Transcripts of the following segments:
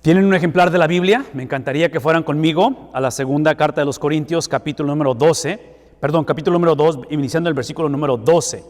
¿Tienen un ejemplar de la Biblia? Me encantaría que fueran conmigo a la segunda carta de los Corintios, capítulo número 2, iniciando el versículo número 12.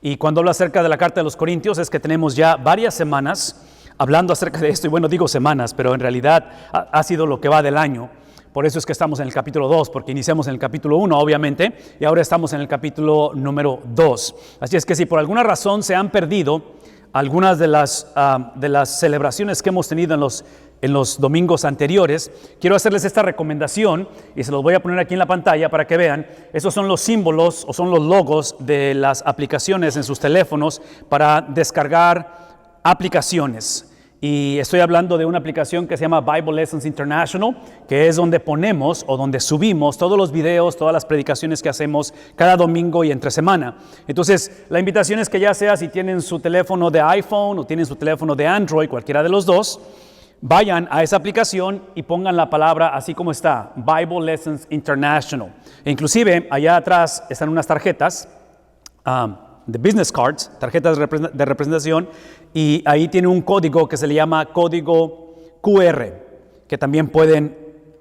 Y cuando hablo acerca de la carta de los Corintios es que tenemos ya varias semanas hablando acerca de esto. Y bueno, digo semanas, pero en realidad ha sido lo que va del año. Por eso es que estamos en el capítulo 2, porque iniciamos en el capítulo 1, obviamente, y ahora estamos en el capítulo número 2. Así es que si por alguna razón se han perdido algunas de las celebraciones que hemos tenido en los domingos anteriores, quiero hacerles esta recomendación y se los voy a poner aquí en la pantalla para que vean. Esos son los símbolos o son los logos de las aplicaciones en sus teléfonos para descargar aplicaciones. Y estoy hablando de una aplicación que se llama Bible Lessons International, que es donde ponemos o donde subimos todos los videos, todas las predicaciones que hacemos cada domingo y entre semana. Entonces, la invitación es que ya sea si tienen su teléfono de iPhone o tienen su teléfono de Android, cualquiera de los dos, vayan a esa aplicación y pongan la palabra así como está, Bible Lessons International. E inclusive, allá atrás están unas tarjetas, de business cards, tarjetas de representación, y ahí tiene un código que se le llama código QR, que también pueden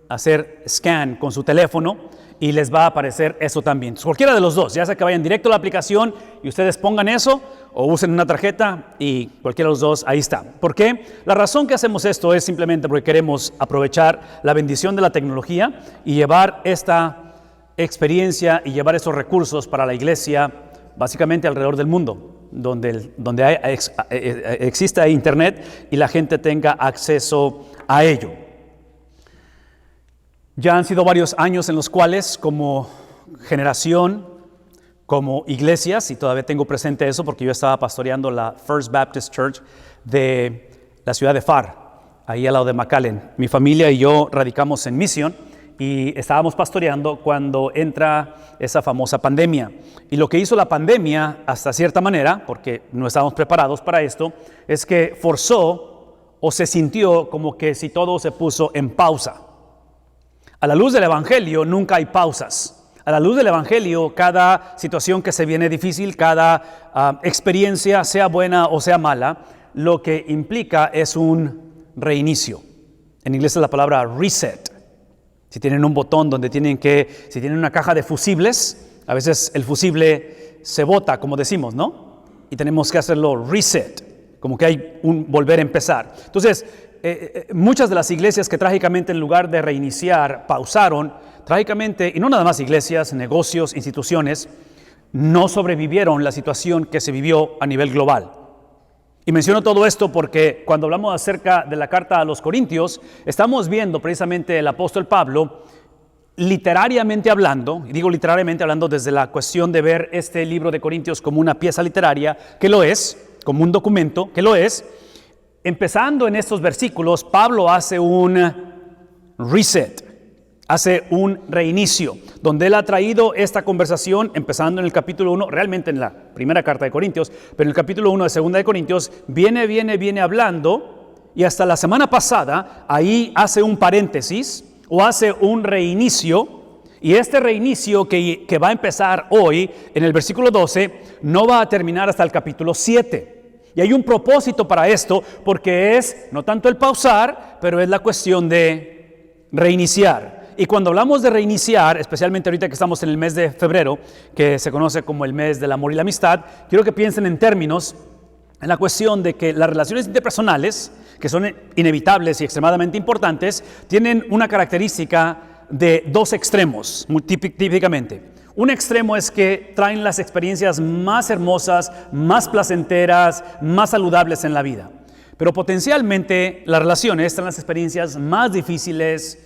hacer scan con su teléfono y les va a aparecer eso también. Entonces, cualquiera de los dos, ya sea que vayan directo a la aplicación y ustedes pongan eso o usen una tarjeta y cualquiera de los dos, ahí está. ¿Por qué? La razón que hacemos esto es simplemente porque queremos aprovechar la bendición de la tecnología y llevar esta experiencia y llevar esos recursos para la iglesia básicamente alrededor del mundo, donde exista internet y la gente tenga acceso a ello. Ya han sido varios años en los cuales como generación, como iglesias, y todavía tengo presente eso porque yo estaba pastoreando la First Baptist Church de la ciudad de Pharr, ahí al lado de McAllen. Mi familia y yo radicamos en Mission y estábamos pastoreando cuando entra esa famosa pandemia. Y lo que hizo la pandemia, hasta cierta manera, porque no estábamos preparados para esto, es que forzó o se sintió como que si todo se puso en pausa. A la luz del Evangelio nunca hay pausas. A la luz del Evangelio, cada situación que se viene difícil, cada experiencia, sea buena o sea mala, lo que implica es un reinicio. En inglés es la palabra reset. Si tienen un botón donde si tienen una caja de fusibles, a veces el fusible se bota, como decimos, ¿no? Y tenemos que hacerlo reset, como que hay un volver a empezar. Entonces, muchas de las iglesias que trágicamente en lugar de reiniciar, pausaron, trágicamente, y no nada más iglesias, negocios, instituciones, no sobrevivieron la situación que se vivió a nivel global. Y menciono todo esto porque cuando hablamos acerca de la carta a los Corintios, estamos viendo precisamente el apóstol Pablo, literariamente hablando, y digo literariamente hablando desde la cuestión de ver este libro de Corintios como una pieza literaria, que lo es, como un documento, que lo es. Empezando en estos versículos, Pablo hace un reset, hace un reinicio, donde él ha traído esta conversación, empezando en el capítulo 1, realmente en la primera carta de Corintios, pero en el capítulo 1 de segunda de Corintios, viene hablando, y hasta la semana pasada, ahí hace un paréntesis, o hace un reinicio, y este reinicio que va a empezar hoy, en el versículo 12, no va a terminar hasta el capítulo 7. Y hay un propósito para esto, porque es no tanto el pausar, pero es la cuestión de reiniciar. Y cuando hablamos de reiniciar, especialmente ahorita que estamos en el mes de febrero, que se conoce como el mes del amor y la amistad, quiero que piensen en términos, en la cuestión de que las relaciones interpersonales, que son inevitables y extremadamente importantes, tienen una característica de dos extremos, típicamente. Un extremo es que traen las experiencias más hermosas, más placenteras, más saludables en la vida. Pero potencialmente las relaciones traen las experiencias más difíciles,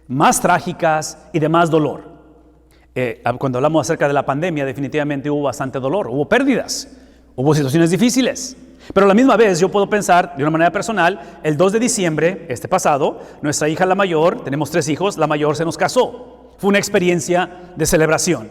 más trágicas y de más dolor. Cuando hablamos acerca de la pandemia, definitivamente hubo bastante dolor, hubo pérdidas, hubo situaciones difíciles. Pero a la misma vez yo puedo pensar de una manera personal, el 2 de diciembre, pasado, nuestra hija la mayor, tenemos 3 hijos, la mayor se nos casó. Fue una experiencia de celebración.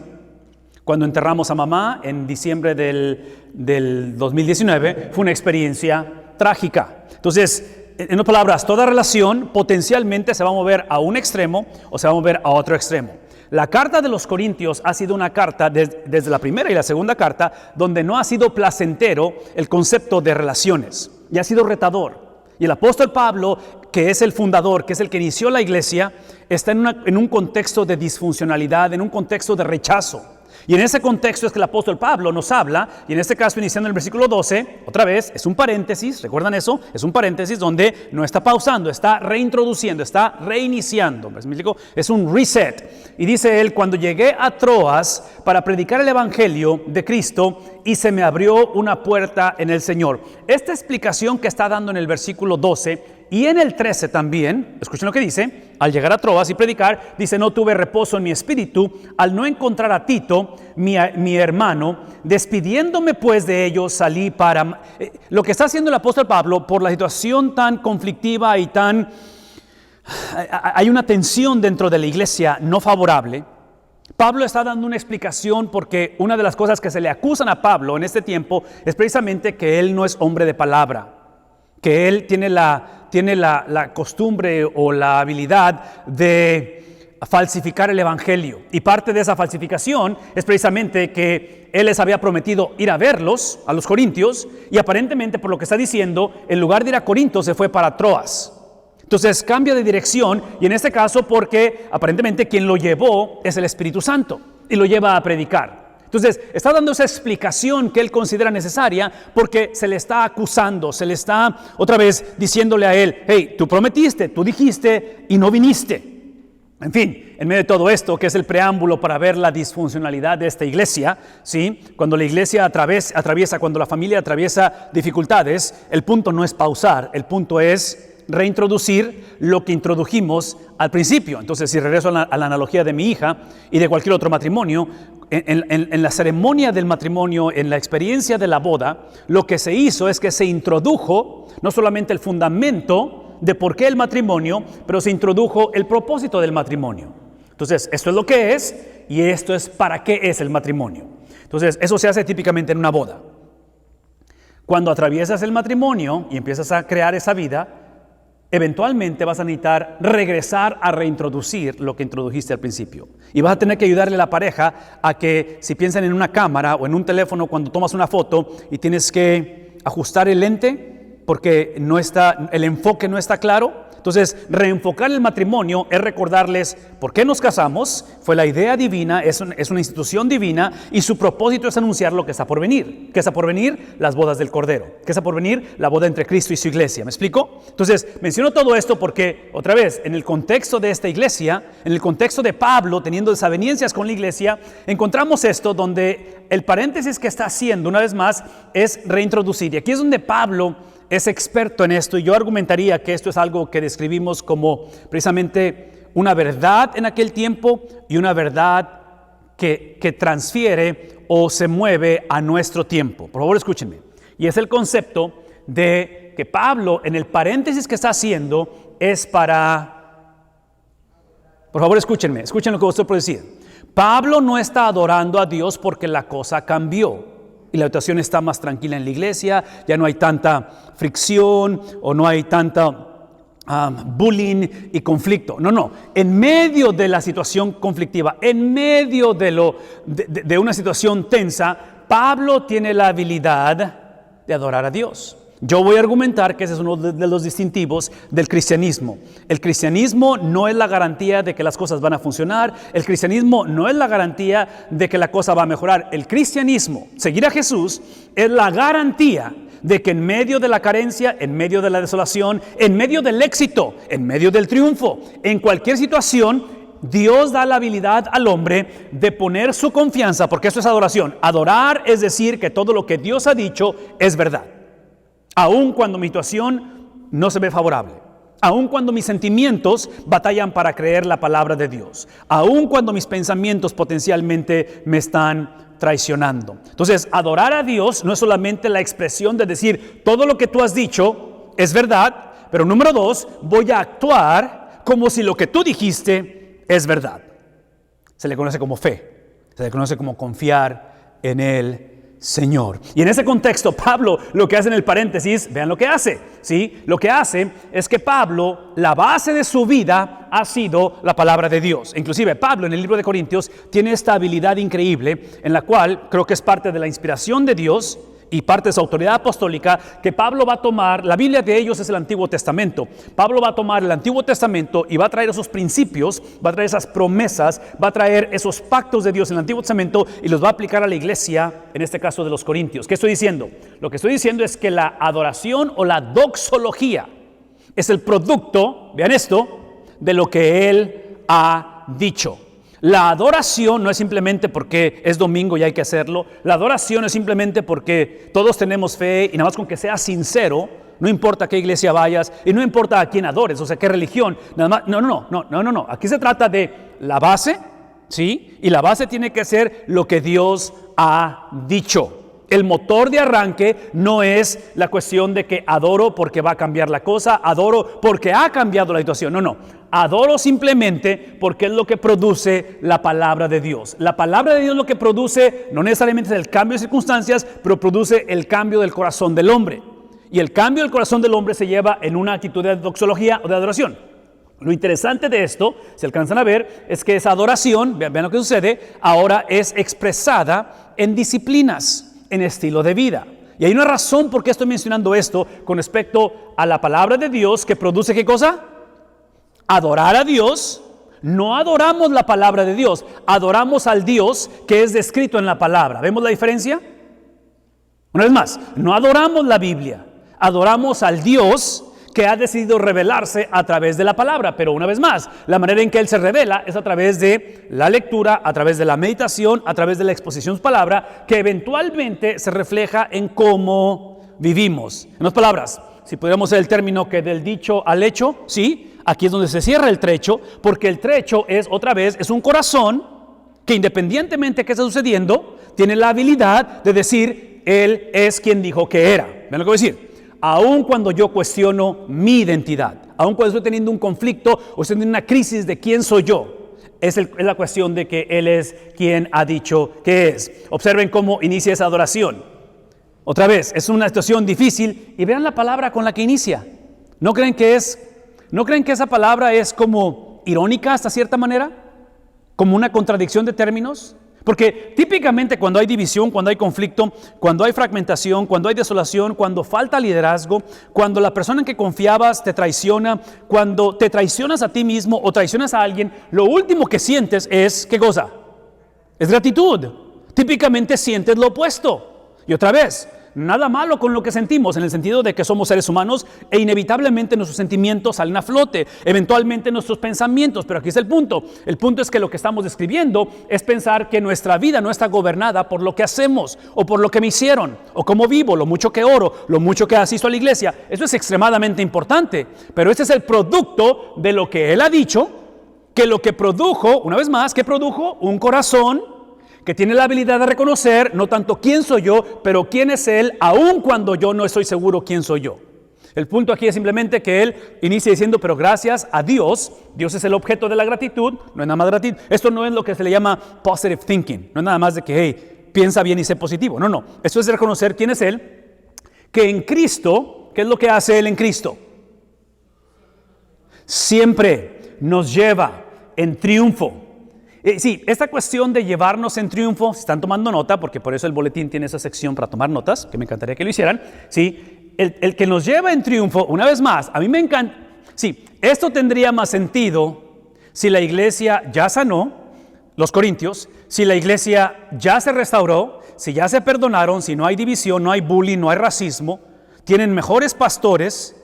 Cuando enterramos a mamá en diciembre del 2019, fue una experiencia trágica. Entonces, en otras palabras, toda relación potencialmente se va a mover a un extremo o se va a mover a otro extremo. La carta de los Corintios ha sido una carta desde la primera y la segunda carta donde no ha sido placentero el concepto de relaciones y ha sido retador. Y el apóstol Pablo que es el fundador, que es el que inició la iglesia, está en un contexto de disfuncionalidad, en un contexto de rechazo. Y en ese contexto es que el apóstol Pablo nos habla, y en este caso iniciando en el versículo 12, otra vez, es un paréntesis, ¿recuerdan eso? Es un paréntesis donde no está pausando, está reintroduciendo, está reiniciando, ¿me explico? Es un reset. Y dice él, cuando llegué a Troas para predicar el evangelio de Cristo, y se me abrió una puerta en el Señor. Esta explicación que está dando en el versículo 12 y en el 13 también, escuchen lo que dice, al llegar a Troas y predicar, dice, no tuve reposo en mi espíritu al no encontrar a Tito, mi hermano, despidiéndome pues de ellos salí para... lo que está haciendo el apóstol Pablo por la situación tan conflictiva y tan... hay una tensión dentro de la iglesia no favorable. Pablo está dando una explicación porque una de las cosas que se le acusan a Pablo en este tiempo es precisamente que él no es hombre de palabra, que él tiene la costumbre o la habilidad de falsificar el evangelio. Y parte de esa falsificación es precisamente que él les había prometido ir a verlos, a los corintios, y aparentemente por lo que está diciendo, en lugar de ir a Corinto se fue para Troas. Entonces cambia de dirección, y en este caso porque aparentemente quien lo llevó es el Espíritu Santo y lo lleva a predicar. Entonces está dando esa explicación que él considera necesaria porque se le está acusando, se le está otra vez diciéndole a él, hey, tú prometiste, tú dijiste y no viniste. En fin, en medio de todo esto, que es el preámbulo para ver la disfuncionalidad de esta iglesia, ¿sí? Cuando la iglesia atraviesa, cuando la familia atraviesa dificultades, el punto no es pausar, el punto es reintroducir lo que introdujimos al principio. Entonces, si regreso a la analogía de mi hija y de cualquier otro matrimonio, en la ceremonia del matrimonio, en la experiencia de la boda, lo que se hizo es que se introdujo no solamente el fundamento de por qué el matrimonio, pero se introdujo el propósito del matrimonio. Entonces, esto es lo que es y esto es para qué es el matrimonio. Entonces, eso se hace típicamente en una boda. Cuando atraviesas el matrimonio y empiezas a crear esa vida, eventualmente vas a necesitar regresar a reintroducir lo que introdujiste al principio. Y vas a tener que ayudarle a la pareja a que, si piensan en una cámara o en un teléfono cuando tomas una foto y tienes que ajustar el lente porque el enfoque no está claro. Entonces, reenfocar el matrimonio es recordarles por qué nos casamos, fue la idea divina, es una institución divina y su propósito es anunciar lo que está por venir. ¿Qué está por venir? Las bodas del Cordero. ¿Qué está por venir? La boda entre Cristo y su iglesia. ¿Me explico? Entonces, menciono todo esto porque, otra vez, en el contexto de esta iglesia, en el contexto de Pablo, teniendo desavenencias con la iglesia, encontramos esto donde el paréntesis que está haciendo, una vez más, es reintroducir. Y aquí es donde Pablo es experto en esto, y yo argumentaría que esto es algo que describimos como precisamente una verdad en aquel tiempo y una verdad que transfiere o se mueve a nuestro tiempo. Por favor, escúchenme. Y es el concepto de que Pablo, en el paréntesis que está haciendo, es para... Por favor, escúchenme, escuchen lo que estoy por decir. Pablo no está adorando a Dios porque la cosa cambió y la situación está más tranquila en la iglesia, ya no hay tanta fricción o no hay tanta bullying y conflicto. No, en medio de la situación conflictiva, en medio de una situación tensa, Pablo tiene la habilidad de adorar a Dios. Yo voy a argumentar que ese es uno de los distintivos del cristianismo. El cristianismo no es la garantía de que las cosas van a funcionar. El cristianismo no es la garantía de que la cosa va a mejorar. El cristianismo, seguir a Jesús, es la garantía de que en medio de la carencia, en medio de la desolación, en medio del éxito, en medio del triunfo, en cualquier situación, Dios da la habilidad al hombre de poner su confianza, porque eso es adoración. Adorar es decir que todo lo que Dios ha dicho es verdad. Aun cuando mi situación no se ve favorable, aun cuando mis sentimientos batallan para creer la palabra de Dios, aun cuando mis pensamientos potencialmente me están traicionando. Entonces, adorar a Dios no es solamente la expresión de decir todo lo que tú has dicho es verdad, pero número 2, voy a actuar como si lo que tú dijiste es verdad. Se le conoce como fe, se le conoce como confiar en Él. Señor. Y en ese contexto, Pablo lo que hace en el paréntesis, vean lo que hace, ¿sí? Lo que hace es que Pablo, la base de su vida ha sido la palabra de Dios. Inclusive Pablo en el libro de Corintios tiene esta habilidad increíble en la cual creo que es parte de la inspiración de Dios y parte de su autoridad apostólica, que Pablo va a tomar, la Biblia de ellos es el Antiguo Testamento. Pablo va a tomar el Antiguo Testamento y va a traer esos principios, va a traer esas promesas, va a traer esos pactos de Dios en el Antiguo Testamento y los va a aplicar a la iglesia, en este caso de los Corintios. ¿Qué estoy diciendo? Lo que estoy diciendo es que la adoración o la doxología es el producto, vean esto, de lo que él ha dicho. La adoración no es simplemente porque es domingo y hay que hacerlo. La adoración es simplemente porque todos tenemos fe y nada más con que seas sincero, no importa a qué iglesia vayas y no importa a quién adores, o sea, qué religión, nada más. No. Aquí se trata de la base, ¿sí? Y la base tiene que ser lo que Dios ha dicho. El motor de arranque no es la cuestión de que adoro porque va a cambiar la cosa, adoro porque ha cambiado la situación. No. Adoro simplemente porque es lo que produce la palabra de Dios. La palabra de Dios lo que produce no necesariamente es el cambio de circunstancias, pero produce el cambio del corazón del hombre. Y el cambio del corazón del hombre se lleva en una actitud de doxología o de adoración. Lo interesante de esto, si alcanzan a ver, es que esa adoración, vean lo que sucede, ahora es expresada en disciplinas, en estilo de vida. Y hay una razón por qué estoy mencionando esto con respecto a la palabra de Dios que produce ¿qué cosa? Adorar a Dios. No adoramos la palabra de Dios, adoramos al Dios que es descrito en la palabra. ¿Vemos la diferencia? Una vez más, no adoramos la Biblia, adoramos al Dios que ha decidido revelarse a través de la palabra. Pero una vez más, la manera en que Él se revela es a través de la lectura, a través de la meditación, a través de la exposición de su palabra, que eventualmente se refleja en cómo vivimos. En otras palabras, si pudiéramos hacer el término que del dicho al hecho, sí, aquí es donde se cierra el trecho, porque el trecho es, otra vez, es un corazón que independientemente de qué está sucediendo, tiene la habilidad de decir, Él es quien dijo que era. ¿Ven lo que voy a decir? Aun cuando yo cuestiono mi identidad, aun cuando estoy teniendo un conflicto o estoy teniendo una crisis de quién soy yo, es la cuestión de que Él es quien ha dicho que es. Observen cómo inicia esa adoración. Otra vez, es una situación difícil y vean la palabra con la que inicia. ¿No creen que esa palabra es como irónica hasta cierta manera? ¿Como una contradicción de términos? Porque típicamente cuando hay división, cuando hay conflicto, cuando hay fragmentación, cuando hay desolación, cuando falta liderazgo, cuando la persona en que confiabas te traiciona, cuando te traicionas a ti mismo o traicionas a alguien, lo último que sientes es, ¿qué cosa? Es gratitud. Típicamente sientes lo opuesto. Y otra vez, nada malo con lo que sentimos, en el sentido de que somos seres humanos e inevitablemente nuestros sentimientos salen a flote, eventualmente nuestros pensamientos, pero aquí es el punto. El punto es que lo que estamos describiendo es pensar que nuestra vida no está gobernada por lo que hacemos o por lo que me hicieron o cómo vivo, lo mucho que oro, lo mucho que asisto a la iglesia. Eso es extremadamente importante, pero este es el producto de lo que Él ha dicho, que lo que produjo, una vez más, ¿qué produjo? Un corazón que tiene la habilidad de reconocer no tanto quién soy yo, pero quién es Él, aun cuando yo no estoy seguro quién soy yo. El punto aquí es simplemente que Él inicia diciendo, pero gracias a Dios, Dios es el objeto de la gratitud, no es nada más gratitud. Esto no es lo que se le llama positive thinking, no es nada más de que, hey, piensa bien y sé positivo. No, esto es reconocer quién es Él, que en Cristo, ¿qué es lo que hace Él en Cristo? Siempre nos lleva en triunfo. Sí, esta cuestión de llevarnos en triunfo, si están tomando nota, porque por eso el boletín tiene esa sección para tomar notas, que me encantaría que lo hicieran, ¿sí? El que nos lleva en triunfo, una vez más, a mí me encanta, sí, esto tendría más sentido si la iglesia ya sanó, los corintios, si la iglesia ya se restauró, si ya se perdonaron, si no hay división, no hay bullying, no hay racismo, tienen mejores pastores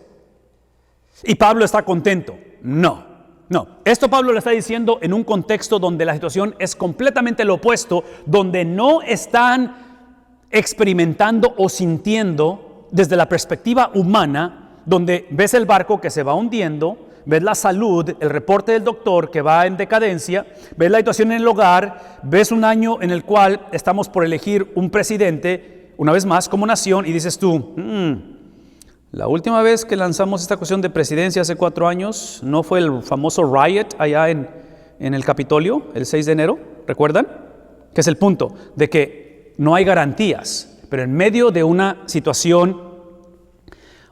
y Pablo está contento. No, esto Pablo lo está diciendo en un contexto donde la situación es completamente lo opuesto, donde no están experimentando o sintiendo desde la perspectiva humana, donde ves el barco que se va hundiendo, ves la salud, el reporte del doctor que va en decadencia, ves la situación en el hogar, ves un año en el cual estamos por elegir un presidente, una vez más como nación, y dices tú, la última vez que lanzamos esta cuestión de presidencia hace 4 años, ¿no fue el famoso riot allá en el Capitolio, el 6 de enero? ¿Recuerdan? Que es el punto de que no hay garantías, pero en medio de una situación,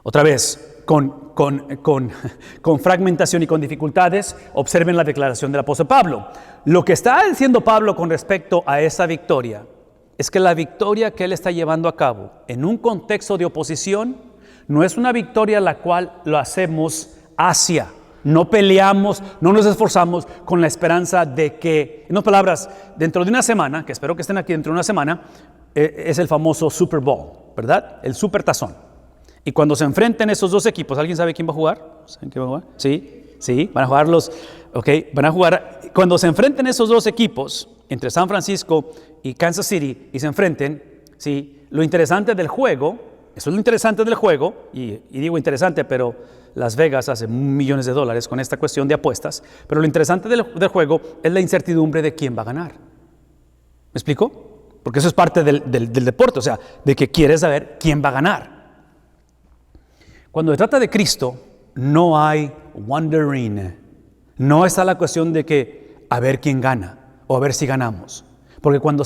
otra vez, con fragmentación y con dificultades, observen la declaración del apóstol Pablo. Lo que está diciendo Pablo con respecto a esa victoria es que la victoria que Él está llevando a cabo en un contexto de oposición no es una victoria la cual lo hacemos hacia. No peleamos, no nos esforzamos con la esperanza de que, en otras palabras, dentro de una semana, que espero que estén aquí dentro de una semana, es el famoso Super Bowl, ¿verdad? El Super Tazón. Y cuando se enfrenten esos dos equipos, ¿alguien sabe quién va a jugar? ¿Saben quién va a jugar? Sí, van a jugar van a jugar. Cuando se enfrenten esos dos equipos, entre San Francisco y Kansas City, y se enfrenten, ¿sí? Lo interesante del juego, eso es lo interesante del juego, y digo interesante, pero Las Vegas hace millones de dólares con esta cuestión de apuestas, pero lo interesante del juego es la incertidumbre de quién va a ganar. ¿Me explico? Porque eso es parte del deporte, o sea, de que quieres saber quién va a ganar. Cuando se trata de Cristo, no hay wondering. No está la cuestión de que a ver quién gana o a ver si ganamos. Porque cuando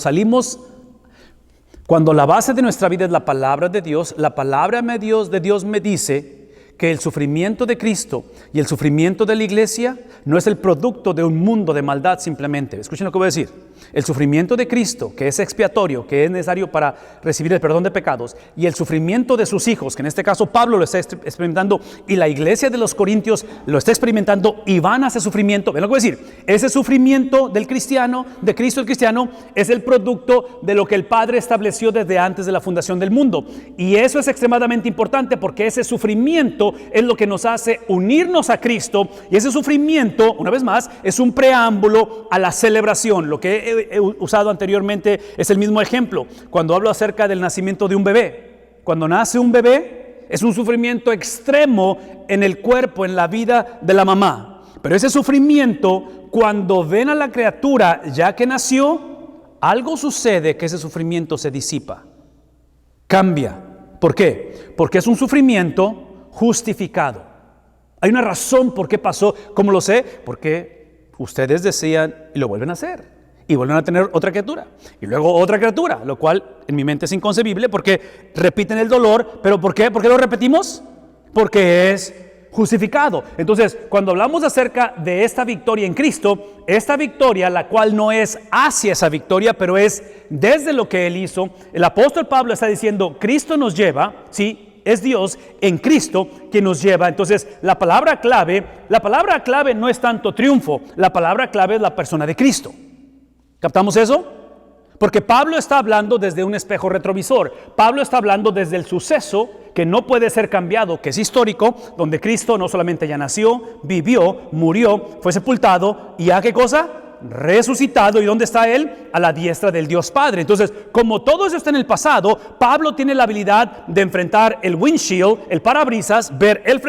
la base de nuestra vida es la palabra de Dios, la palabra de Dios me dice que el sufrimiento de Cristo y el sufrimiento de la iglesia no es el producto de un mundo de maldad simplemente. Escuchen lo que voy a decir. El sufrimiento de Cristo, que es expiatorio, que es necesario para recibir el perdón de pecados, y el sufrimiento de sus hijos, que en este caso Pablo lo está experimentando y la iglesia de los Corintios lo está experimentando y van a ese sufrimiento. ¿Ven lo que voy a decir? Ese sufrimiento del cristiano, de Cristo el cristiano, es el producto de lo que el Padre estableció desde antes de la fundación del mundo. Y eso es extremadamente importante porque ese sufrimiento es lo que nos hace unirnos a Cristo, y ese sufrimiento, una vez más, es un preámbulo a la celebración. Lo que he usado anteriormente es el mismo ejemplo cuando hablo acerca del nacimiento de un bebé. Cuando nace un bebé es un sufrimiento extremo en el cuerpo, en la vida de la mamá, pero ese sufrimiento, cuando ven a la criatura ya que nació, algo sucede, que ese sufrimiento se disipa, cambia. ¿Por qué? Porque es un sufrimiento justificado. Hay una razón por qué pasó. ¿Cómo lo sé? Porque ustedes decían y lo vuelven a hacer. Y vuelven a tener otra criatura. Y luego otra criatura. Lo cual en mi mente es inconcebible porque repiten el dolor. ¿Pero por qué? ¿Por qué lo repetimos? Porque es justificado. Entonces, cuando hablamos acerca de esta victoria en Cristo, esta victoria, la cual no es hacia esa victoria, pero es desde lo que Él hizo, el apóstol Pablo está diciendo, Cristo nos lleva, ¿sí? Es Dios en Cristo quien nos lleva. Entonces, la palabra clave no es tanto triunfo, la palabra clave es la persona de Cristo. ¿Captamos eso? Porque Pablo está hablando desde un espejo retrovisor. Pablo está hablando desde el suceso que no puede ser cambiado, que es histórico, donde Cristo no solamente ya nació, vivió, murió, fue sepultado y ¿a qué cosa? Resucitado. ¿Y dónde está Él? A la diestra del Dios Padre. Entonces, como todo eso está en el pasado, Pablo tiene la habilidad de enfrentar el windshield, el parabrisas, ver el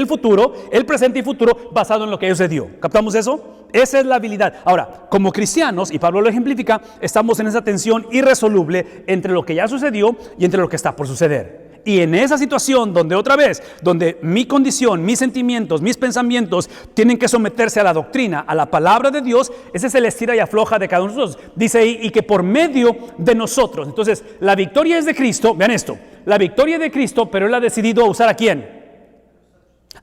futuro, el presente y futuro basado en lo que ya sucedió. ¿Captamos eso? Esa es la habilidad. Ahora, como cristianos, y Pablo lo ejemplifica, estamos en esa tensión irresoluble entre lo que ya sucedió y entre lo que está por suceder. Y en esa situación donde mi condición, mis sentimientos, mis pensamientos tienen que someterse a la doctrina, a la palabra de Dios, ese es el estira y afloja de cada uno de nosotros. Dice ahí, y que por medio de nosotros. Entonces, la victoria es de Cristo. Vean esto, la victoria es de Cristo, pero Él ha decidido usar ¿a quién?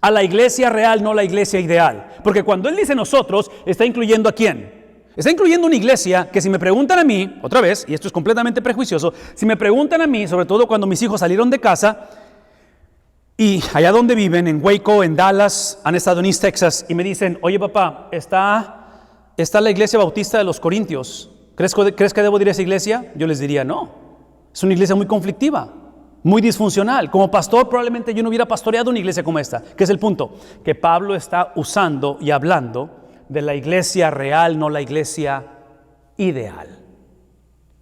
A la iglesia real, no la iglesia ideal. Porque cuando Él dice nosotros, está incluyendo ¿a quién? Está incluyendo una iglesia que, si me preguntan a mí, otra vez, y esto es completamente prejuicioso, si me preguntan a mí, sobre todo cuando mis hijos salieron de casa y allá donde viven, en Waco, en Dallas, han estado en East Texas, y me dicen, oye papá, está la iglesia bautista de los Corintios, ¿crees que debo ir a esa iglesia? Yo les diría, no, es una iglesia muy conflictiva, muy disfuncional. Como pastor probablemente yo no hubiera pastoreado una iglesia como esta. ¿Qué es el punto? Que Pablo está usando y hablando de la iglesia real, no la iglesia ideal.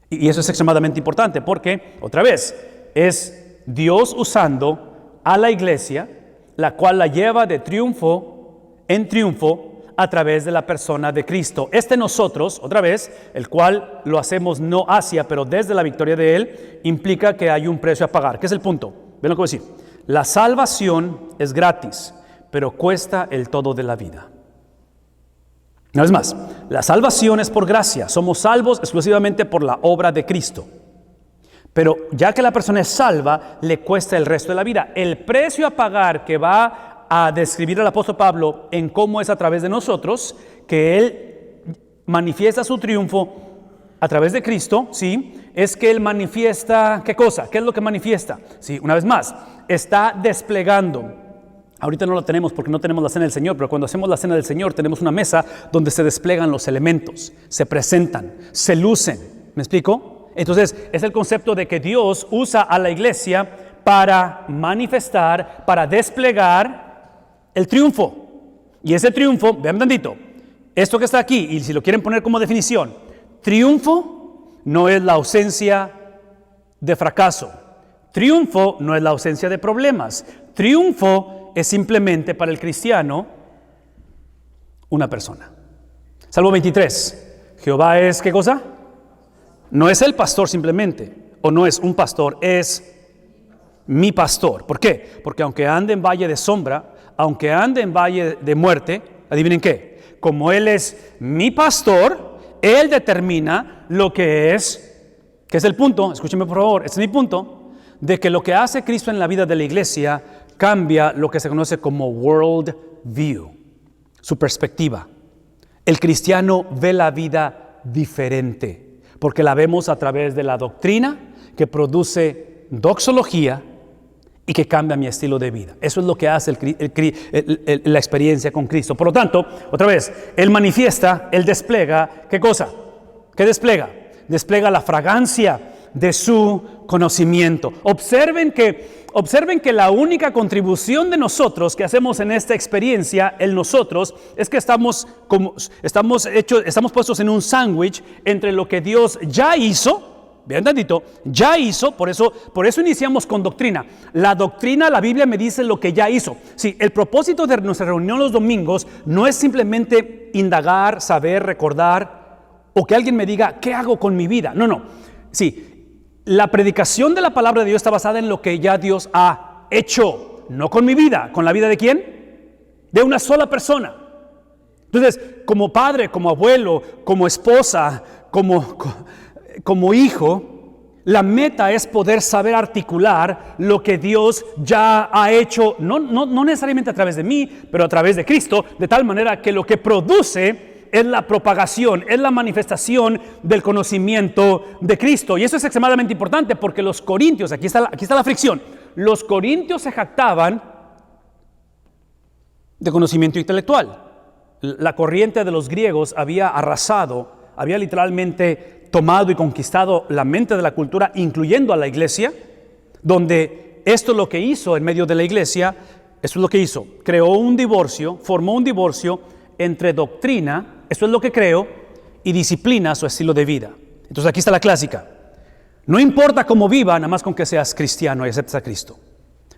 Y eso es extremadamente importante porque, otra vez, es Dios usando a la iglesia, la cual la lleva de triunfo en triunfo a través de la persona de Cristo. Nosotros, otra vez, el cual lo hacemos no hacia, pero desde la victoria de Él, implica que hay un precio a pagar. ¿Qué es el punto? Ven lo que voy a decir. La salvación es gratis, pero cuesta el todo de la vida. Una vez más, la salvación es por gracia. Somos salvos exclusivamente por la obra de Cristo. Pero ya que la persona es salva, le cuesta el resto de la vida. El precio a pagar que va a describir el apóstol Pablo en cómo es a través de nosotros, que Él manifiesta su triunfo a través de Cristo, ¿sí? Es que Él manifiesta, ¿qué cosa? ¿Qué es lo que manifiesta? Sí, una vez más, está desplegando. Ahorita no lo tenemos porque no tenemos la cena del Señor, pero cuando hacemos la cena del Señor tenemos una mesa donde se desplegan los elementos, se presentan, se lucen. ¿Me explico? Entonces, es el concepto de que Dios usa a la iglesia para manifestar, para desplegar el triunfo. Y ese triunfo, vean tantito, esto que está aquí, y si lo quieren poner como definición, triunfo no es la ausencia de fracaso. Triunfo no es la ausencia de problemas. Triunfo es simplemente para el cristiano una persona. Salmo 23. Jehová es, ¿qué cosa? No es el pastor simplemente, o no es un pastor, es mi pastor. ¿Por qué? Porque aunque ande en valle de sombra, aunque ande en valle de muerte, adivinen qué, como Él es mi pastor, Él determina lo que es el punto, escúchenme por favor, este es mi punto, de que lo que hace Cristo en la vida de la iglesia cambia lo que se conoce como world view, su perspectiva. El cristiano ve la vida diferente, porque la vemos a través de la doctrina que produce doxología y que cambia mi estilo de vida. Eso es lo que hace la experiencia con Cristo. Por lo tanto, otra vez, Él manifiesta, Él despliega, ¿qué cosa? ¿Qué despliega? Despliega la fragancia de su conocimiento. Observen que la única contribución de nosotros que hacemos en esta experiencia, el nosotros, es que estamos puestos en un sándwich entre lo que Dios ya hizo. Vean tantito, ya hizo, por eso iniciamos con doctrina. La doctrina, la Biblia me dice lo que ya hizo. Sí, el propósito de nuestra reunión los domingos no es simplemente indagar, saber, recordar, o que alguien me diga, ¿qué hago con mi vida? No. Sí, la predicación de la palabra de Dios está basada en lo que ya Dios ha hecho, no con mi vida. ¿Con la vida de quién? De una sola persona. Entonces, como padre, como abuelo, como esposa, como hijo, la meta es poder saber articular lo que Dios ya ha hecho, no necesariamente a través de mí, pero a través de Cristo, de tal manera que lo que produce es la propagación, es la manifestación del conocimiento de Cristo. Y eso es extremadamente importante porque los corintios, aquí está la fricción, los corintios se jactaban de conocimiento intelectual. La corriente de los griegos había arrasado, había literalmente tomado y conquistado la mente de la cultura, incluyendo a la iglesia, donde esto es lo que hizo en medio de la iglesia, esto es lo que hizo, creó un divorcio, formó un divorcio entre doctrina, esto es lo que creó, y disciplina, su estilo de vida. Entonces aquí está la clásica, no importa cómo viva, nada más con que seas cristiano y aceptes a Cristo.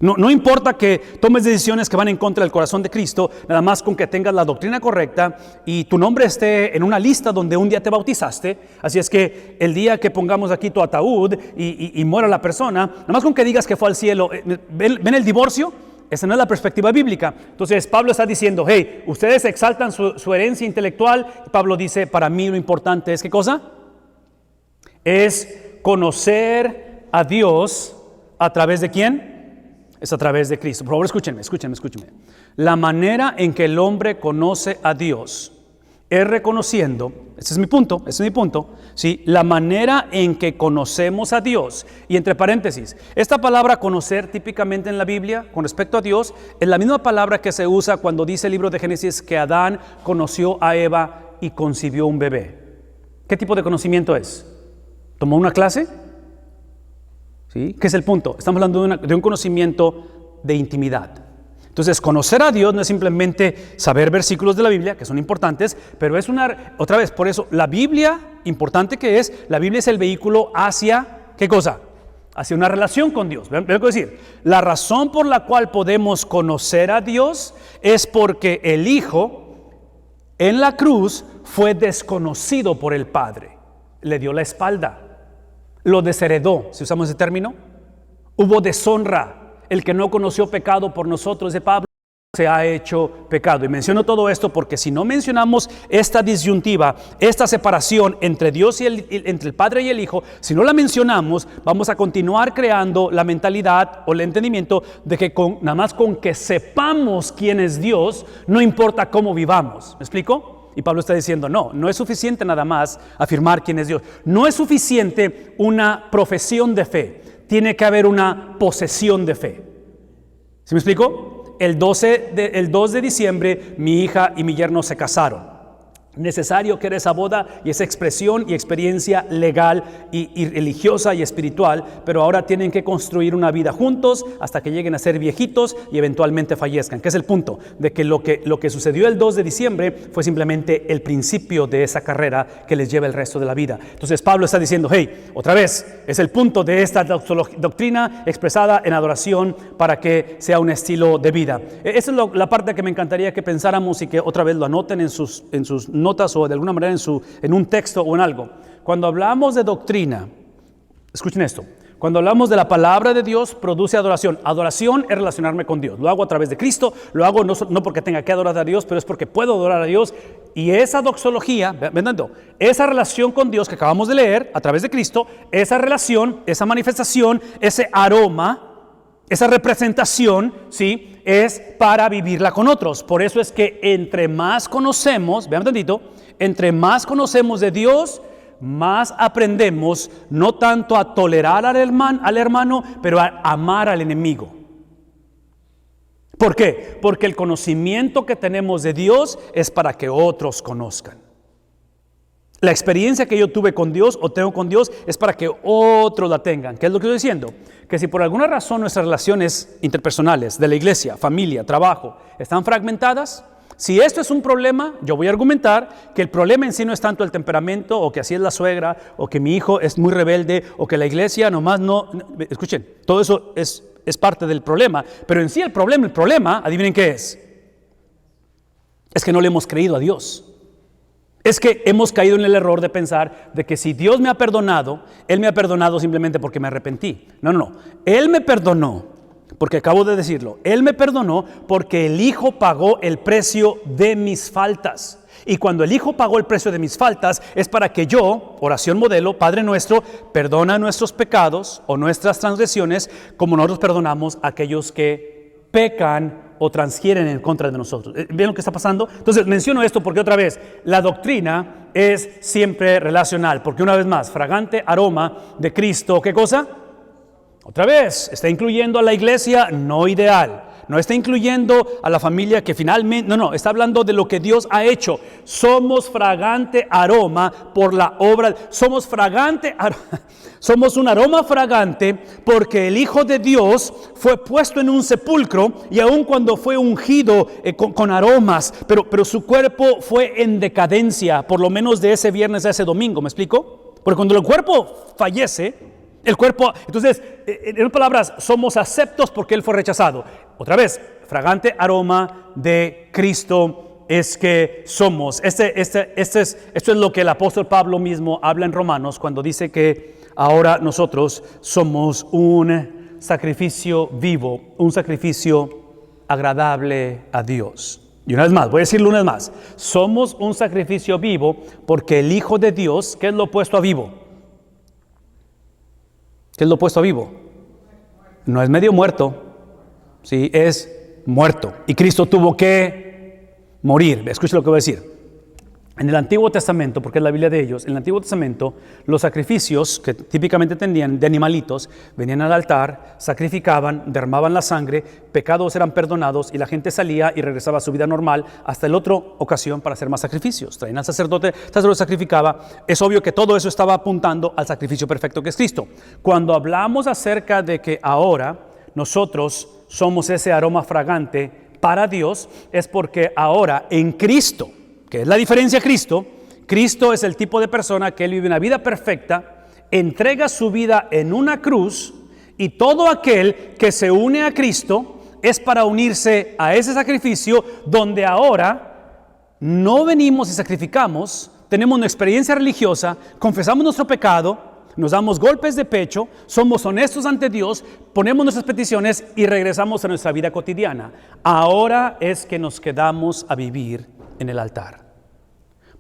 No importa que tomes decisiones que van en contra del corazón de Cristo, nada más con que tengas la doctrina correcta y tu nombre esté en una lista donde un día te bautizaste. Así es que el día que pongamos aquí tu ataúd y muera la persona, nada más con que digas que fue al cielo. ¿Ven el divorcio? Esa no es la perspectiva bíblica. Entonces Pablo está diciendo, hey, ustedes exaltan su herencia intelectual. Pablo dice, para mí lo importante es, ¿qué cosa? Es conocer a Dios a través de ¿quién? Es a través de Cristo. Por favor, escúchenme. La manera en que el hombre conoce a Dios es reconociendo, ese es mi punto, ¿sí? La manera en que conocemos a Dios, y entre paréntesis, esta palabra conocer típicamente en la Biblia, con respecto a Dios, es la misma palabra que se usa cuando dice el libro de Génesis que Adán conoció a Eva y concibió un bebé. ¿Qué tipo de conocimiento es? ¿Tomó una clase? ¿Sí? ¿Qué es el punto? Estamos hablando de un conocimiento de intimidad. Entonces, conocer a Dios no es simplemente saber versículos de la Biblia, que son importantes, pero es otra vez, por eso, la Biblia, importante que es, la Biblia es el vehículo hacia, ¿qué cosa? Hacia una relación con Dios. ¿Ven lo que decir? La razón por la cual podemos conocer a Dios es porque el Hijo en la cruz fue desconocido por el Padre. Le dio la espalda. Lo desheredó, si usamos ese término. Hubo deshonra. El que no conoció pecado por nosotros, de Pablo, se ha hecho pecado. Y menciono todo esto porque si no mencionamos esta disyuntiva, esta separación entre Dios y entre el Padre y el Hijo, si no la mencionamos, vamos a continuar creando la mentalidad o el entendimiento de que nada más con que sepamos quién es Dios, no importa cómo vivamos. ¿Me explico? Y Pablo está diciendo, no es suficiente nada más afirmar quién es Dios. No es suficiente una profesión de fe. Tiene que haber una posesión de fe. ¿Sí me explico? El 2 de diciembre mi hija y mi yerno se casaron. Necesario que era esa boda y esa expresión y experiencia legal y religiosa y espiritual, pero ahora tienen que construir una vida juntos hasta que lleguen a ser viejitos y eventualmente fallezcan, que es el punto de que lo que sucedió el 2 de diciembre fue simplemente el principio de esa carrera que les lleva el resto de la vida. Entonces Pablo está diciendo, hey, otra vez, es el punto de esta doctrina expresada en adoración para que sea un estilo de vida. Esa es la parte que me encantaría que pensáramos y que otra vez lo anoten en sus notas o de alguna manera en un texto o en algo. Cuando hablamos de doctrina, escuchen esto, cuando hablamos de la palabra de Dios, produce adoración. Adoración es relacionarme con Dios. Lo hago a través de Cristo, lo hago no porque tenga que adorar a Dios, pero es porque puedo adorar a Dios. Y esa doxología, esa relación con Dios que acabamos de leer a través de Cristo, esa relación, esa manifestación, ese aroma, esa representación, ¿sí?, es para vivirla con otros. Por eso es que entre más conocemos, vean tantito, entre más conocemos de Dios, más aprendemos no tanto a tolerar al hermano, pero a amar al enemigo. ¿Por qué? Porque el conocimiento que tenemos de Dios es para que otros conozcan. La experiencia que yo tuve con Dios o tengo con Dios es para que otros la tengan. ¿Qué es lo que estoy diciendo? Que si por alguna razón nuestras relaciones interpersonales de la iglesia, familia, trabajo, están fragmentadas, si esto es un problema, yo voy a argumentar que el problema en sí no es tanto el temperamento o que así es la suegra o que mi hijo es muy rebelde o que la iglesia nomás no. Escuchen, todo eso es parte del problema, pero en sí el problema, adivinen qué es que no le hemos creído a Dios. Es que hemos caído en el error de pensar de que si Dios me ha perdonado, Él me ha perdonado simplemente porque me arrepentí. No. Él me perdonó, porque acabo de decirlo, Él me perdonó porque el Hijo pagó el precio de mis faltas. Y cuando el Hijo pagó el precio de mis faltas, es para que yo, oración modelo, Padre nuestro, perdona nuestros pecados o nuestras transgresiones, como nosotros perdonamos a aquellos que pecan o transgieren en contra de nosotros. ¿Ven lo que está pasando? Entonces menciono esto porque otra vez, la doctrina es siempre relacional, porque una vez más, fragante aroma de Cristo, ¿qué cosa? Otra vez, está incluyendo a la iglesia no ideal, no está incluyendo a la familia que finalmente, está hablando de lo que Dios ha hecho. Somos fragante aroma por la obra, somos un aroma fragante porque el Hijo de Dios fue puesto en un sepulcro y aun cuando fue ungido con aromas, pero su cuerpo fue en decadencia, por lo menos de ese viernes a ese domingo, ¿me explico? Porque cuando el cuerpo fallece, entonces, en otras palabras, somos aceptos porque Él fue rechazado. Otra vez, fragante aroma de Cristo es que somos. Esto es lo que el apóstol Pablo mismo habla en Romanos cuando dice que ahora nosotros somos un sacrificio vivo, un sacrificio agradable a Dios. Y una vez más, voy a decirlo una vez más, somos un sacrificio vivo porque el Hijo de Dios, ¿qué es lo opuesto a vivo? ¿Qué es lo opuesto a vivo? No es medio muerto, sí, es muerto. Y Cristo tuvo que morir. Escuchen lo que voy a decir. En el Antiguo Testamento, porque es la Biblia de ellos, en el Antiguo Testamento, los sacrificios que típicamente tenían de animalitos, venían al altar, sacrificaban, derramaban la sangre, pecados eran perdonados y la gente salía y regresaba a su vida normal hasta la otra ocasión para hacer más sacrificios. Traían al sacerdote, el sacerdote sacrificaba. Es obvio que todo eso estaba apuntando al sacrificio perfecto que es Cristo. Cuando hablamos acerca de que ahora nosotros somos ese aroma fragante para Dios, es porque ahora en Cristo, que es la diferencia a Cristo es el tipo de persona que Él vive una vida perfecta, entrega su vida en una cruz y todo aquel que se une a Cristo es para unirse a ese sacrificio donde ahora no venimos y sacrificamos, tenemos una experiencia religiosa, confesamos nuestro pecado, nos damos golpes de pecho, somos honestos ante Dios, ponemos nuestras peticiones y regresamos a nuestra vida cotidiana. Ahora es que nos quedamos a vivir en el altar.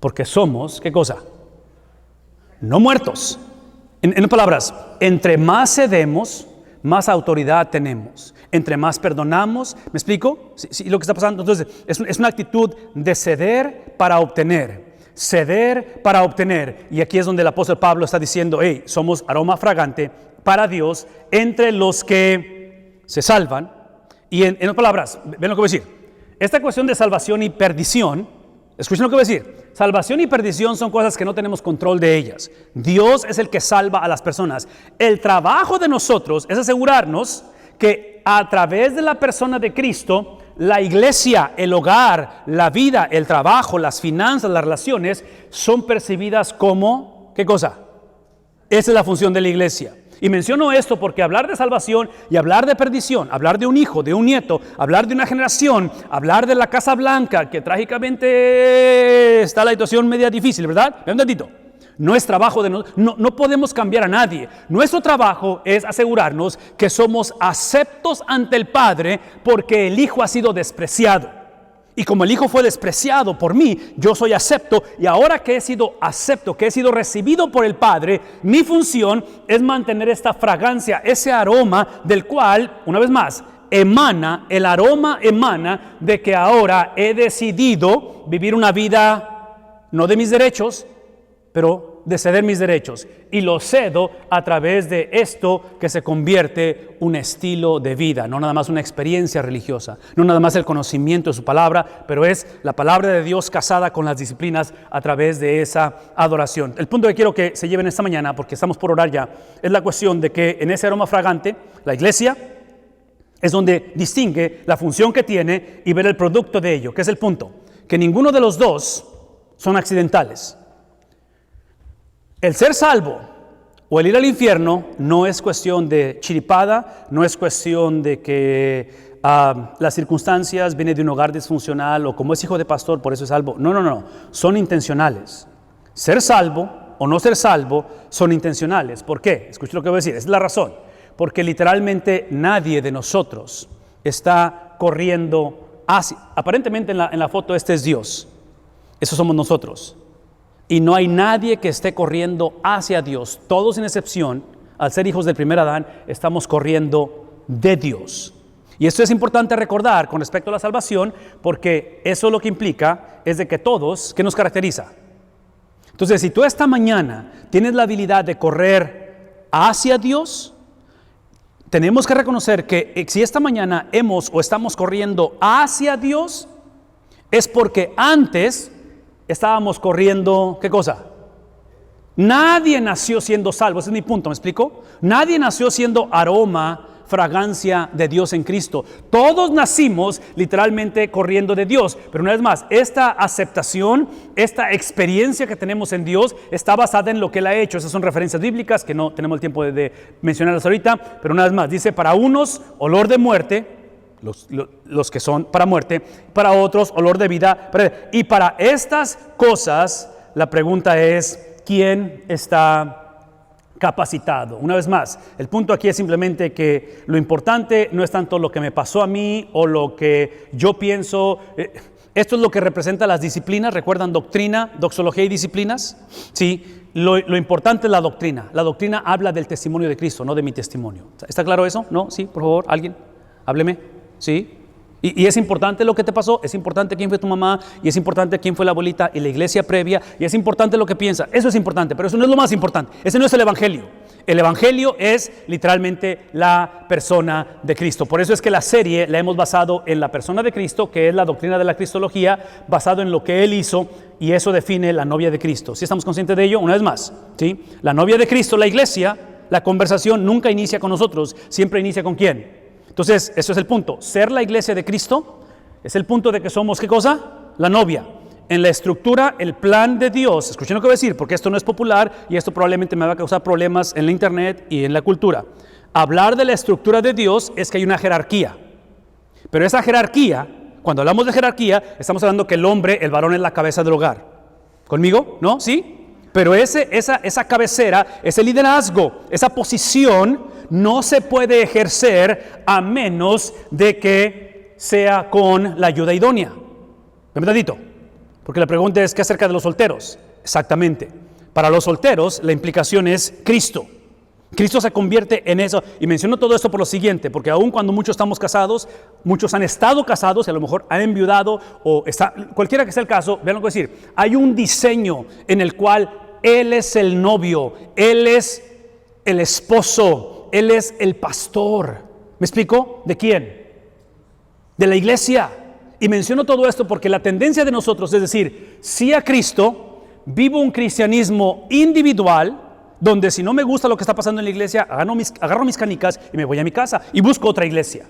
Porque somos, ¿qué cosa? No muertos. En palabras, entre más cedemos, más autoridad tenemos. Entre más perdonamos, ¿me explico? ¿Sí, lo que está pasando? Entonces, es una actitud de ceder para obtener. Ceder para obtener. Y aquí es donde el apóstol Pablo está diciendo, hey, somos aroma fragante para Dios entre los que se salvan. Y en otras palabras, ven lo que voy a decir. Esta cuestión de salvación y perdición, escuchen lo que voy a decir. Salvación y perdición son cosas que no tenemos control de ellas. Dios es el que salva a las personas. El trabajo de nosotros es asegurarnos que a través de la persona de Cristo, la iglesia, el hogar, la vida, el trabajo, las finanzas, las relaciones son percibidas como, ¿qué cosa? Esa es la función de la iglesia. Y menciono esto porque hablar de salvación y hablar de perdición, hablar de un hijo, de un nieto, hablar de una generación, hablar de la Casa Blanca, que trágicamente está la situación media difícil, ¿verdad? Vean un tantito. No es trabajo de nosotros, no podemos cambiar a nadie. Nuestro trabajo es asegurarnos que somos aceptos ante el Padre porque el Hijo ha sido despreciado. Y como el Hijo fue despreciado por mí, yo soy acepto. Y ahora que he sido acepto, que he sido recibido por el Padre, mi función es mantener esta fragancia, ese aroma del cual, una vez más, el aroma emana de que ahora he decidido vivir una vida no de mis derechos, pero de ceder mis derechos. Y lo cedo a través de esto que se convierte un estilo de vida, no nada más una experiencia religiosa, no nada más el conocimiento de su palabra, pero es la palabra de Dios casada con las disciplinas a través de esa adoración. El punto que quiero que se lleven esta mañana, porque estamos por orar ya, es la cuestión de que en ese aroma fragante, la iglesia es donde distingue la función que tiene y ver el producto de ello, que es el punto, que ninguno de los dos son accidentales. El ser salvo o el ir al infierno no es cuestión de chiripada, no es cuestión de que las circunstancias vienen de un hogar disfuncional o como es hijo de pastor, por eso es salvo. No, son intencionales. Ser salvo o no ser salvo son intencionales. ¿Por qué? Escuchen lo que voy a decir, esa es la razón. Porque literalmente nadie de nosotros está corriendo hacia. Aparentemente en la foto este es Dios, eso somos nosotros. Y no hay nadie que esté corriendo hacia Dios. Todos sin excepción, al ser hijos del primer Adán, estamos corriendo de Dios. Y esto es importante recordar con respecto a la salvación, porque eso lo que implica es de que todos, ¿qué nos caracteriza? Entonces, si tú esta mañana tienes la habilidad de correr hacia Dios, tenemos que reconocer que si esta mañana hemos o estamos corriendo hacia Dios, es porque antes estábamos corriendo, ¿qué cosa? Nadie nació siendo salvo, ese es mi punto, ¿me explico? Nadie nació siendo aroma, fragancia de Dios en Cristo. Todos nacimos literalmente corriendo de Dios, pero una vez más, esta aceptación, esta experiencia que tenemos en Dios está basada en lo que Él ha hecho. Esas son referencias bíblicas que no tenemos el tiempo de mencionarlas ahorita, pero una vez más, dice, para unos, olor de muerte, los que son para muerte, para otros olor de vida. Y para estas cosas la pregunta es, ¿quién está capacitado? Una vez más, el punto aquí es simplemente que lo importante no es tanto lo que me pasó a mí o lo que yo pienso. Esto es lo que representa las disciplinas. ¿Recuerdan doctrina, doxología y disciplinas? Sí, lo importante es la doctrina. La doctrina habla del testimonio de Cristo, no de mi testimonio. ¿Está claro eso? ¿No? Sí, por favor, alguien, hábleme. ¿Sí? Y es importante lo que te pasó, es importante quién fue tu mamá, y es importante quién fue la abuelita y la iglesia previa, y es importante lo que piensa. Eso es importante, pero eso no es lo más importante. Ese no es el evangelio. El evangelio es literalmente la persona de Cristo. Por eso es que la serie la hemos basado en la persona de Cristo, que es la doctrina de la cristología, basado en lo que Él hizo, y eso define la novia de Cristo. ¿Sí estamos conscientes de ello? Una vez más, ¿sí? La novia de Cristo, la iglesia, la conversación nunca inicia con nosotros, siempre inicia con ¿quién? Entonces, eso es el punto. Ser la iglesia de Cristo es el punto de que somos, ¿qué cosa? La novia. En la estructura, el plan de Dios. Escuchen lo que voy a decir, porque esto no es popular y esto probablemente me va a causar problemas en la internet y en la cultura. Hablar de la estructura de Dios es que hay una jerarquía. Pero esa jerarquía, cuando hablamos de jerarquía, estamos hablando que el hombre, el varón es la cabeza del hogar. ¿Conmigo? ¿No? ¿Sí? Pero esa cabecera, ese liderazgo, esa posición no se puede ejercer a menos de que sea con la ayuda idónea. ¿Verdadito? Porque la pregunta es, ¿qué acerca de los solteros? Exactamente. Para los solteros la implicación es Cristo. Cristo se convierte en eso. Y menciono todo esto por lo siguiente, porque aun cuando muchos estamos casados, muchos han estado casados y a lo mejor han enviudado cualquiera que sea el caso, vean lo que voy a decir. Hay un diseño en el cual Él es el novio, Él es el esposo, Él es el pastor. ¿Me explico? ¿De quién? De la iglesia. Y menciono todo esto porque la tendencia de nosotros es decir, sí a Cristo, vivo un cristianismo individual, donde si no me gusta lo que está pasando en la iglesia, agarro mis canicas y me voy a mi casa y busco otra iglesia.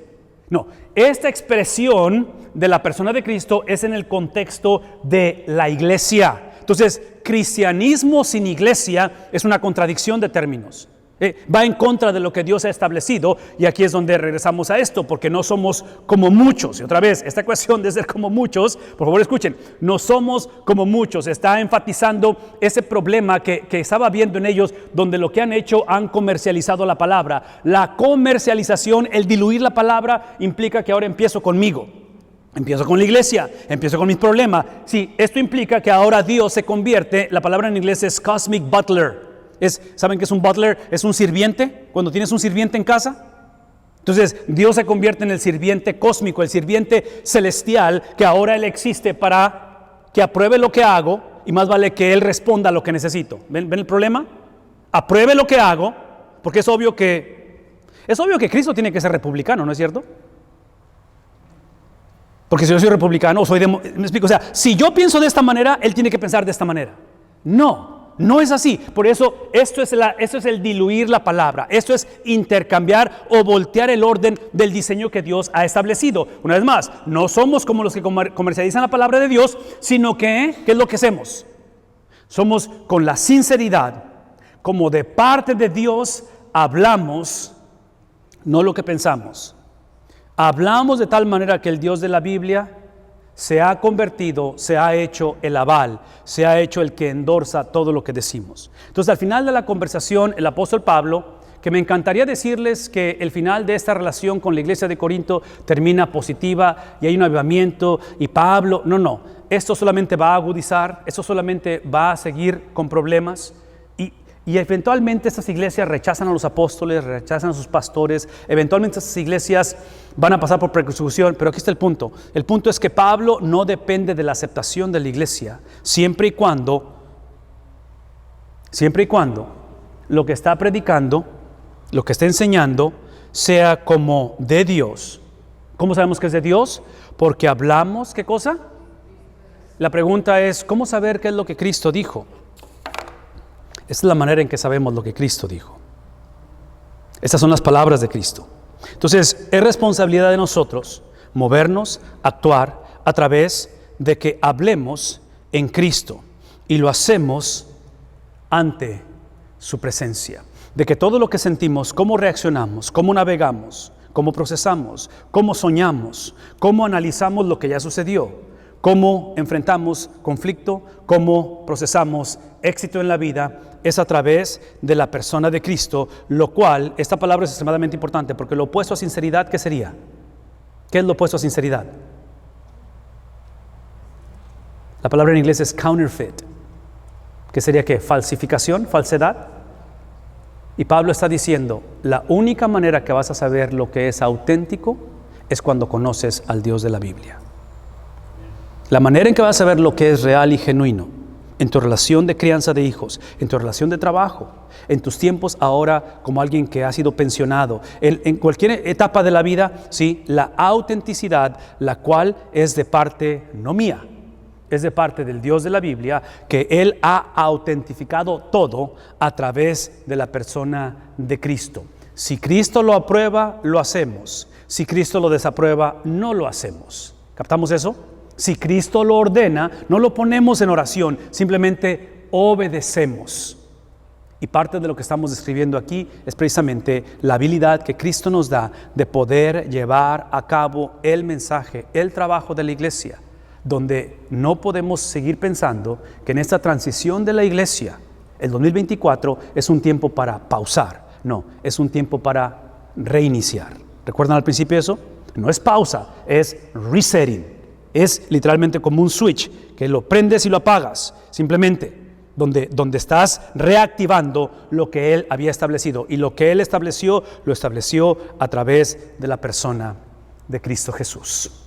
No, esta expresión de la persona de Cristo es en el contexto de la iglesia. Entonces, cristianismo sin iglesia es una contradicción de términos. Va en contra de lo que Dios ha establecido, y aquí es donde regresamos a esto, porque no somos como muchos. Y otra vez, esta cuestión de ser como muchos, por favor escuchen, no somos como muchos. Está enfatizando ese problema que estaba viendo en ellos, donde lo que han hecho, han comercializado la palabra. La comercialización, el diluir la palabra, implica que ahora empiezo conmigo. Empiezo con la iglesia, empiezo con mis problemas. Sí, esto implica que ahora Dios se convierte, la palabra en inglés es cosmic butler. ¿Saben qué es un butler? Es un sirviente. Cuando tienes un sirviente en casa, entonces Dios se convierte en el sirviente cósmico, el sirviente celestial, que ahora Él existe para que apruebe lo que hago, y más vale que Él responda a lo que necesito. ¿Ven el problema? Apruebe lo que hago, porque es obvio que Cristo tiene que ser republicano, ¿no es cierto? Porque si yo soy republicano o me explico, o sea, si yo pienso de esta manera, Él tiene que pensar de esta manera. No es así. Por eso esto es el diluir la palabra. Esto es intercambiar o voltear el orden del diseño que Dios ha establecido. Una vez más, no somos como los que comercializan la palabra de Dios, sino que, ¿qué es lo que hacemos? Somos con la sinceridad, como de parte de Dios, hablamos, no lo que pensamos. Hablamos de tal manera que el Dios de la Biblia se ha convertido, se ha hecho el aval, se ha hecho el que endorsa todo lo que decimos. Entonces, al final de la conversación, el apóstol Pablo, que me encantaría decirles que el final de esta relación con la iglesia de Corinto termina positiva y hay un avivamiento, y Pablo, no, esto solamente va a agudizar, esto solamente va a seguir con problemas. Y eventualmente estas iglesias rechazan a los apóstoles, rechazan a sus pastores, eventualmente estas iglesias van a pasar por persecución, pero aquí está el punto. El punto es que Pablo no depende de la aceptación de la iglesia, siempre y cuando lo que está predicando, lo que está enseñando, sea como de Dios. ¿Cómo sabemos que es de Dios? Porque hablamos, ¿qué cosa? La pregunta es, ¿cómo saber qué es lo que Cristo dijo? Esta es la manera en que sabemos lo que Cristo dijo. Estas son las palabras de Cristo. Entonces, es responsabilidad de nosotros movernos, actuar a través de que hablemos en Cristo, y lo hacemos ante su presencia. De que todo lo que sentimos, cómo reaccionamos, cómo navegamos, cómo procesamos, cómo soñamos, cómo analizamos lo que ya sucedió, cómo enfrentamos conflicto, cómo procesamos éxito en la vida, es a través de la persona de Cristo, lo cual, esta palabra es extremadamente importante, porque lo opuesto a sinceridad, ¿qué sería? ¿Qué es lo opuesto a sinceridad? La palabra en inglés es counterfeit. ¿Qué sería qué? Falsificación, falsedad. Y Pablo está diciendo, la única manera que vas a saber lo que es auténtico es cuando conoces al Dios de la Biblia. La manera en que vas a ver lo que es real y genuino, en tu relación de crianza de hijos, en tu relación de trabajo, en tus tiempos ahora como alguien que ha sido pensionado, en cualquier etapa de la vida, sí, la autenticidad, la cual es de parte no mía, es de parte del Dios de la Biblia, que Él ha autentificado todo a través de la persona de Cristo. Si Cristo lo aprueba, lo hacemos. Si Cristo lo desaprueba, no lo hacemos. ¿Captamos eso? Si Cristo lo ordena, no lo ponemos en oración, simplemente obedecemos. Y parte de lo que estamos describiendo aquí es precisamente la habilidad que Cristo nos da de poder llevar a cabo el mensaje, el trabajo de la iglesia, donde no podemos seguir pensando que en esta transición de la iglesia, el 2024 es un tiempo para pausar. No, es un tiempo para reiniciar. ¿Recuerdan al principio eso? No es pausa, es resetting. Es literalmente como un switch, que lo prendes y lo apagas, simplemente. donde estás reactivando lo que Él había establecido. Y lo que Él estableció, lo estableció a través de la persona de Cristo Jesús.